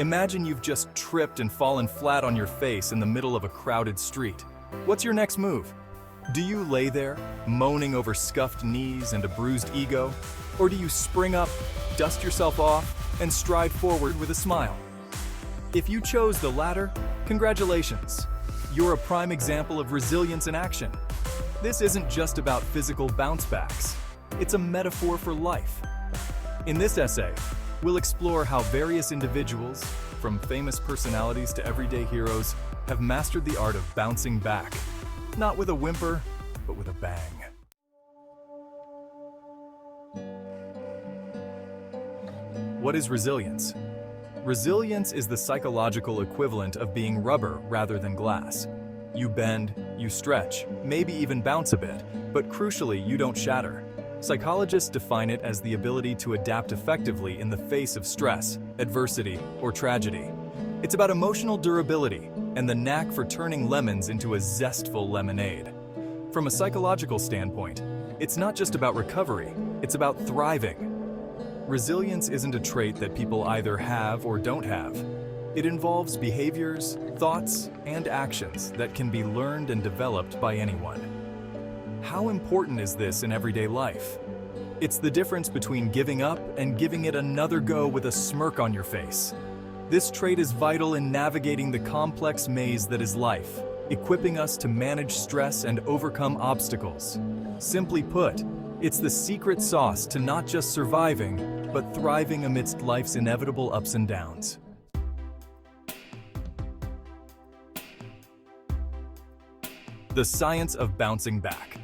Imagine you've just tripped and fallen flat on your face in the middle of a crowded street. What's your next move? Do you lay there, moaning over scuffed knees and a bruised ego? Or do you spring up, dust yourself off, and stride forward with a smile? If you chose the latter, congratulations. You're a prime example of resilience in action. This isn't just about physical bounce backs. It's a metaphor for life. In this essay, we'll explore how various individuals, from famous personalities to everyday heroes, have mastered the art of bouncing back. Not with a whimper, but with a bang. What is resilience? Resilience is the psychological equivalent of being rubber rather than glass. You bend, you stretch, maybe even bounce a bit, but crucially, you don't shatter. Psychologists define it as the ability to adapt effectively in the face of stress, adversity, or tragedy. It's about emotional durability and the knack for turning lemons into a zestful lemonade. From a psychological standpoint, it's not just about recovery, it's about thriving. Resilience isn't a trait that people either have or don't have. It involves behaviors, thoughts, and actions that can be learned and developed by anyone. How important is this in everyday life? It's the difference between giving up and giving it another go with a smirk on your face. This trait is vital in navigating the complex maze that is life, equipping us to manage stress and overcome obstacles. Simply put, it's the secret sauce to not just surviving, but thriving amidst life's inevitable ups and downs. The science of bouncing back.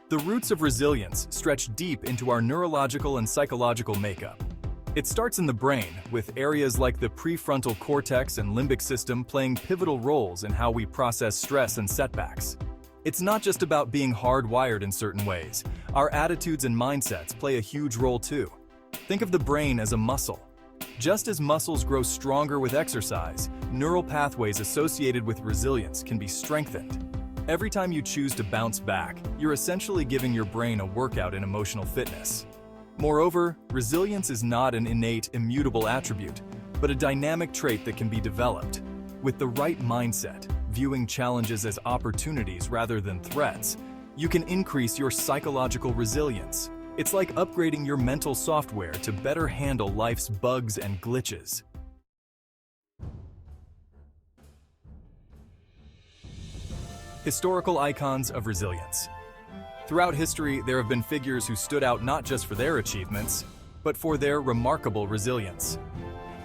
The roots of resilience stretch deep into our neurological and psychological makeup. It starts in the brain, with areas like the prefrontal cortex and limbic system playing pivotal roles in how we process stress and setbacks. It's not just about being hardwired in certain ways. Our attitudes and mindsets play a huge role too. Think of the brain as a muscle. Just as muscles grow stronger with exercise, neural pathways associated with resilience can be strengthened. Every time you choose to bounce back, you're essentially giving your brain a workout in emotional fitness. Moreover, resilience is not an innate, immutable attribute, but a dynamic trait that can be developed. With the right mindset, viewing challenges as opportunities rather than threats, you can increase your psychological resilience. It's like upgrading your mental software to better handle life's bugs and glitches. Historical icons of resilience. Throughout history, there have been figures who stood out not just for their achievements, but for their remarkable resilience.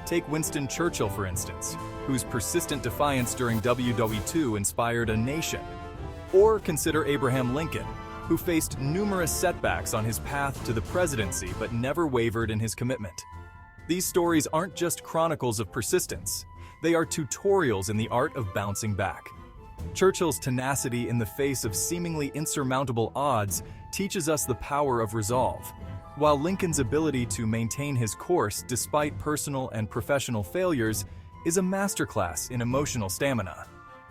Take Winston Churchill, for instance, whose persistent defiance during WW2 inspired a nation. Or consider Abraham Lincoln, who faced numerous setbacks on his path to the presidency but never wavered in his commitment. These stories aren't just chronicles of persistence, they are tutorials in the art of bouncing back. Churchill's tenacity in the face of seemingly insurmountable odds teaches us the power of resolve, while Lincoln's ability to maintain his course despite personal and professional failures is a masterclass in emotional stamina.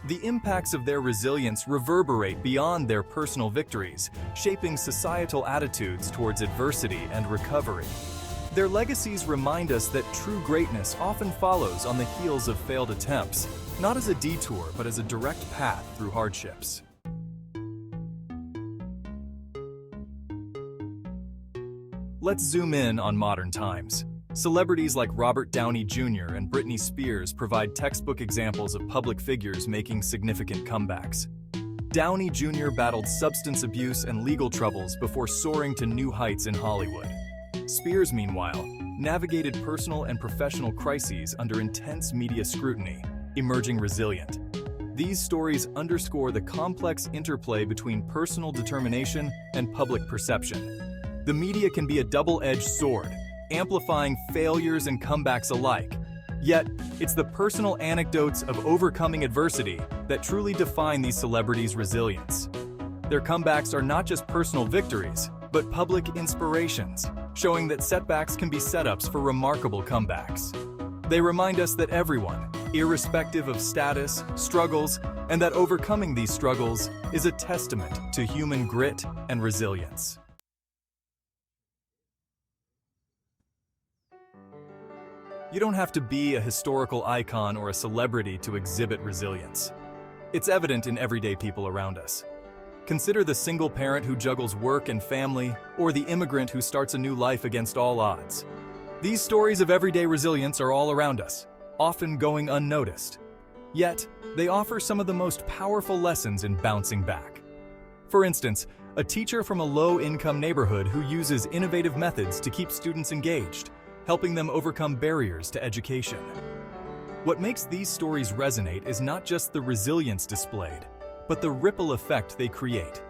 The impacts of their resilience reverberate beyond their personal victories, shaping societal attitudes towards adversity and recovery. Their legacies remind us that true greatness often follows on the heels of failed attempts, not as a detour, but as a direct path through hardships. Let's zoom in on modern times. Celebrities like Robert Downey Jr. and Britney Spears provide textbook examples of public figures making significant comebacks. Downey Jr. battled substance abuse and legal troubles before soaring to new heights in Hollywood. Spears, meanwhile, navigated personal and professional crises under intense media scrutiny, emerging resilient. These stories underscore the complex interplay between personal determination and public perception. The media can be a double-edged sword, amplifying failures and comebacks alike. Yet, it's the personal anecdotes of overcoming adversity that truly define these celebrities' resilience. Their comebacks are not just personal victories, but public inspirations, showing that setbacks can be setups for remarkable comebacks. They remind us that everyone, irrespective of status, struggles, and that overcoming these struggles is a testament to human grit and resilience. You don't have to be a historical icon or a celebrity to exhibit resilience. It's evident in everyday people around us. Consider the single parent who juggles work and family, or the immigrant who starts a new life against all odds. These stories of everyday resilience are all around us, often going unnoticed. Yet, they offer some of the most powerful lessons in bouncing back. For instance, a teacher from a low-income neighborhood who uses innovative methods to keep students engaged, helping them overcome barriers to education. What makes these stories resonate is not just the resilience displayed, but the ripple effect they create.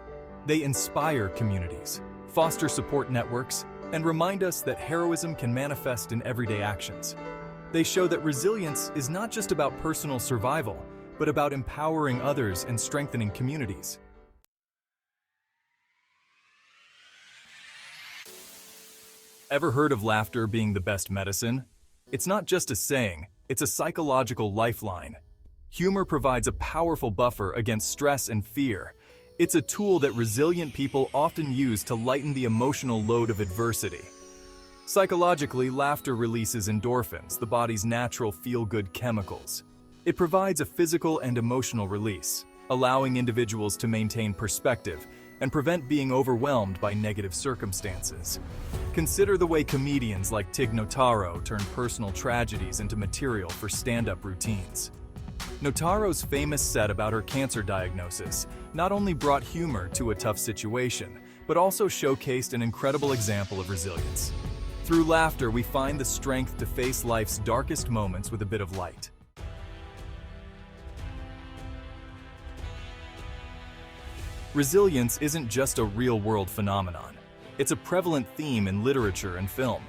They inspire communities, foster support networks, and remind us that heroism can manifest in everyday actions. They show that resilience is not just about personal survival, but about empowering others and strengthening communities. Ever heard of laughter being the best medicine? It's not just a saying, it's a psychological lifeline. Humor provides a powerful buffer against stress and fear. It's a tool that resilient people often use to lighten the emotional load of adversity. Psychologically, laughter releases endorphins, the body's natural feel-good chemicals. It provides a physical and emotional release, allowing individuals to maintain perspective and prevent being overwhelmed by negative circumstances. Consider the way comedians like Tig Notaro turn personal tragedies into material for stand-up routines. Notaro's famous set about her cancer diagnosis not only brought humor to a tough situation, but also showcased an incredible example of resilience. Through laughter, we find the strength to face life's darkest moments with a bit of light. Resilience isn't just a real-world phenomenon. It's a prevalent theme in literature and film.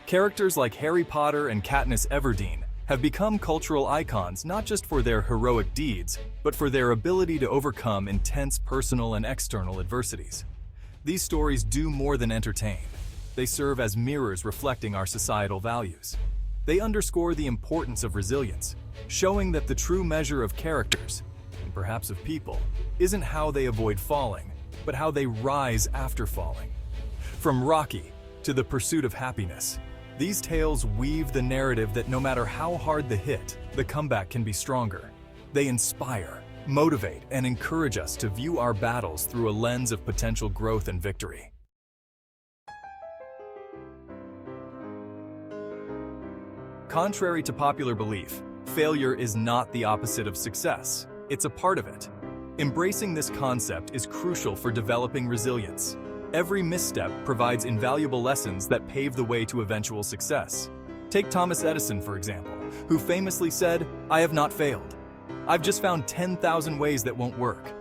Characters like Harry Potter and Katniss Everdeen have become cultural icons not just for their heroic deeds, but for their ability to overcome intense personal and external adversities. These stories do more than entertain. They serve as mirrors reflecting our societal values. They underscore the importance of resilience, showing that the true measure of characters, and perhaps of people, isn't how they avoid falling, but how they rise after falling. From Rocky to The Pursuit of Happiness, these tales weave the narrative that no matter how hard the hit, the comeback can be stronger. They inspire, motivate, and encourage us to view our battles through a lens of potential growth and victory. Contrary to popular belief, failure is not the opposite of success. It's a part of it. Embracing this concept is crucial for developing resilience. Every misstep provides invaluable lessons that pave the way to eventual success. Take Thomas Edison, for example, who famously said, "I have not failed. I've just found 10,000 ways that won't work."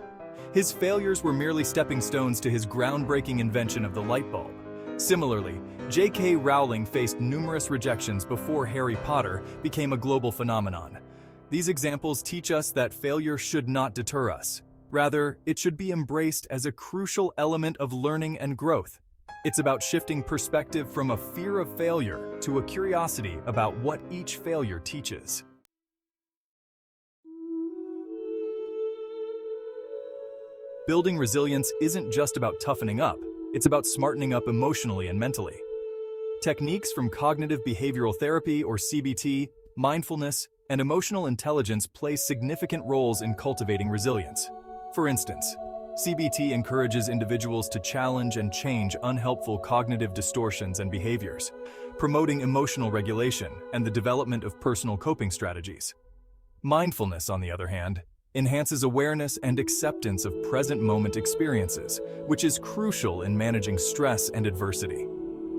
His failures were merely stepping stones to his groundbreaking invention of the light bulb. Similarly, J.K. Rowling faced numerous rejections before Harry Potter became a global phenomenon. These examples teach us that failure should not deter us. Rather, it should be embraced as a crucial element of learning and growth. It's about shifting perspective from a fear of failure to a curiosity about what each failure teaches. Building resilience isn't just about toughening up, it's about smartening up emotionally and mentally. Techniques from cognitive behavioral therapy or CBT, mindfulness, and emotional intelligence play significant roles in cultivating resilience. For instance, CBT encourages individuals to challenge and change unhelpful cognitive distortions and behaviors, promoting emotional regulation and the development of personal coping strategies. Mindfulness, on the other hand, enhances awareness and acceptance of present-moment experiences, which is crucial in managing stress and adversity.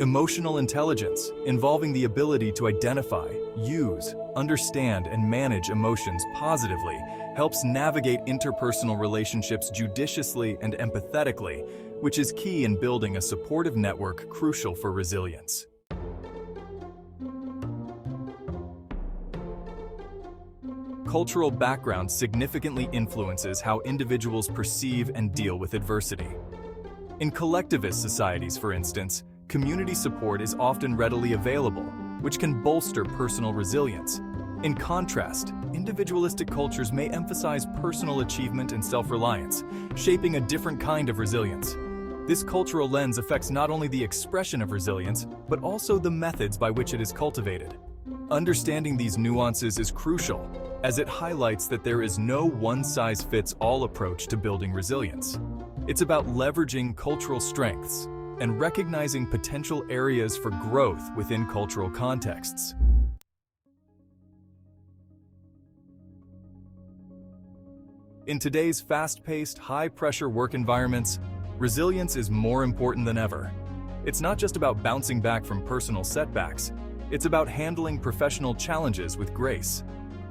Emotional intelligence, involving the ability to identify, use, understand, and manage emotions positively, helps navigate interpersonal relationships judiciously and empathetically, which is key in building a supportive network crucial for resilience. Cultural background significantly influences how individuals perceive and deal with adversity. In collectivist societies, for instance, community support is often readily available, which can bolster personal resilience. In contrast, individualistic cultures may emphasize personal achievement and self-reliance, shaping a different kind of resilience. This cultural lens affects not only the expression of resilience, but also the methods by which it is cultivated. Understanding these nuances is crucial, as it highlights that there is no one-size-fits-all approach to building resilience. It's about leveraging cultural strengths and recognizing potential areas for growth within cultural contexts. In today's fast-paced, high-pressure work environments, resilience is more important than ever. It's not just about bouncing back from personal setbacks, it's about handling professional challenges with grace.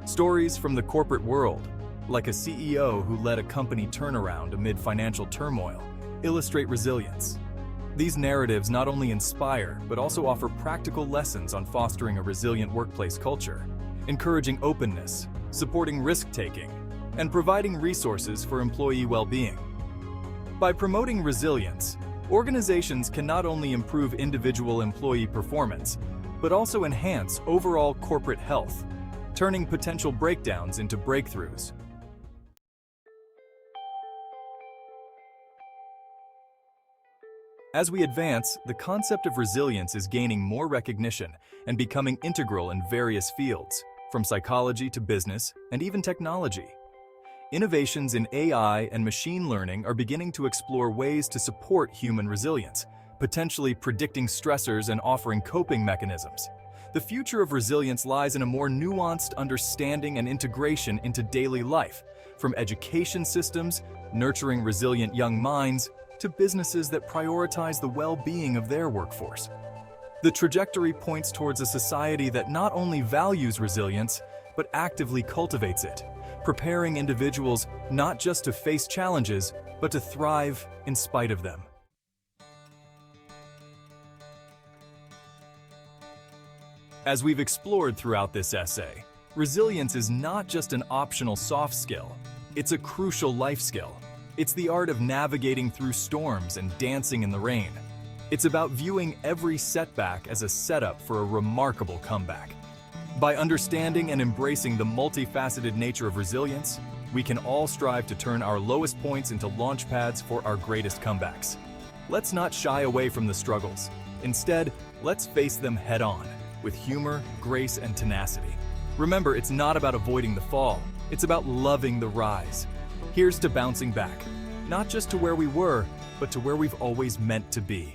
Stories from the corporate world, like a CEO who led a company turnaround amid financial turmoil, illustrate resilience. These narratives not only inspire, but also offer practical lessons on fostering a resilient workplace culture, encouraging openness, supporting risk-taking, and providing resources for employee well-being. By promoting resilience, organizations can not only improve individual employee performance, but also enhance overall corporate health, turning potential breakdowns into breakthroughs. As we advance, the concept of resilience is gaining more recognition and becoming integral in various fields, from psychology to business and even technology. Innovations in AI and machine learning are beginning to explore ways to support human resilience, potentially predicting stressors and offering coping mechanisms. The future of resilience lies in a more nuanced understanding and integration into daily life, from education systems, nurturing resilient young minds, to businesses that prioritize the well-being of their workforce. The trajectory points towards a society that not only values resilience, but actively cultivates it, preparing individuals not just to face challenges, but to thrive in spite of them. As we've explored throughout this essay, resilience is not just an optional soft skill, it's a crucial life skill. It's the art of navigating through storms and dancing in the rain. It's about viewing every setback as a setup for a remarkable comeback. By understanding and embracing the multifaceted nature of resilience, we can all strive to turn our lowest points into launch pads for our greatest comebacks. Let's not shy away from the struggles. Instead, let's face them head-on, with humor, grace, and tenacity. Remember, it's not about avoiding the fall, it's about loving the rise. Here's to bouncing back, not just to where we were, but to where we've always meant to be.